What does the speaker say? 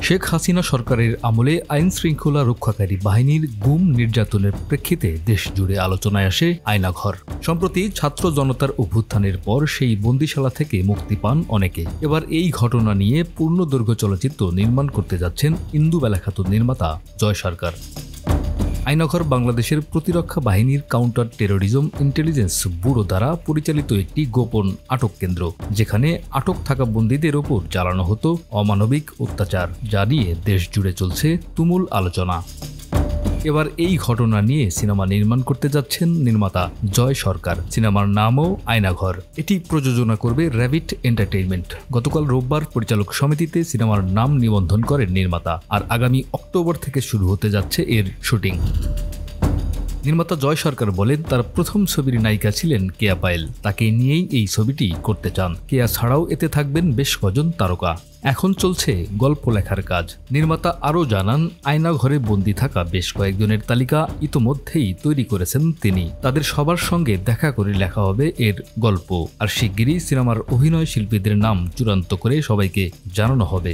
শেখ হাসিনা সরকারের আমলে আইন শৃঙ্খলা রক্ষাকারী বাহিনীর গুম নির্যাতনের প্রেক্ষিতে দেশ জুড়ে আলোচনায় আসে আয়নাঘর। সম্প্রতি ছাত্র জনতার অভ্যুত্থানের পর সেই বন্দিশালা থেকে মুক্তি পান অনেকে। এবার এই ঘটনা নিয়ে পূর্ণদৈর্ঘ্য চলচ্চিত্র নির্মাণ করতে যাচ্ছেন ইন্দুবালা খাতুন নির্মাতা জয় সরকার। আয়নাঘর বাংলাদেশের প্রতিরক্ষা বাহিনীর কাউন্টার টেরোরিজম ইন্টেলিজেন্স ব্যুরো দ্বারা পরিচালিত একটি গোপন আটক কেন্দ্র, যেখানে আটক থাকা বন্দীদের ওপর চালানো হতো অমানবিক অত্যাচার, যা নিয়ে দেশ জুড়ে চলছে তুমুল আলোচনা। এবার এই ঘটনা নিয়ে সিনেমা নির্মাণ করতে যাচ্ছেন নির্মাতা জয় সরকার। সিনেমার নামও আয়নাঘর। এটি প্রযোজনা করবে র্যাবিট এন্টারটেইনমেন্ট। গতকাল রোববার পরিচালক সমিতিতে সিনেমার নাম নিবন্ধন করেন নির্মাতা, আর আগামী অক্টোবর থেকে শুরু হতে যাচ্ছে এর শুটিং। নির্মাতা জয় সরকার বলেন, তার প্রথম ছবির নায়িকা ছিলেন কেয়া পায়েল। তাকে নিয়েই এই ছবিটি করতে চান। কেয়া ছাড়াও এতে থাকবেন বেশ কজন তারকা। এখন চলছে গল্প লেখার কাজ। নির্মাতা আরও জানান, আয়নাঘরে বন্দী থাকা বেশ কয়েকজনের তালিকা ইতোমধ্যেই তৈরি করেছেন তিনি। তাদের সবার সঙ্গে দেখা করে লেখা হবে এর গল্প, আর শিগগিরই সিনেমার অভিনয় শিল্পীদের নাম চূড়ান্ত করে সবাইকে জানানো হবে।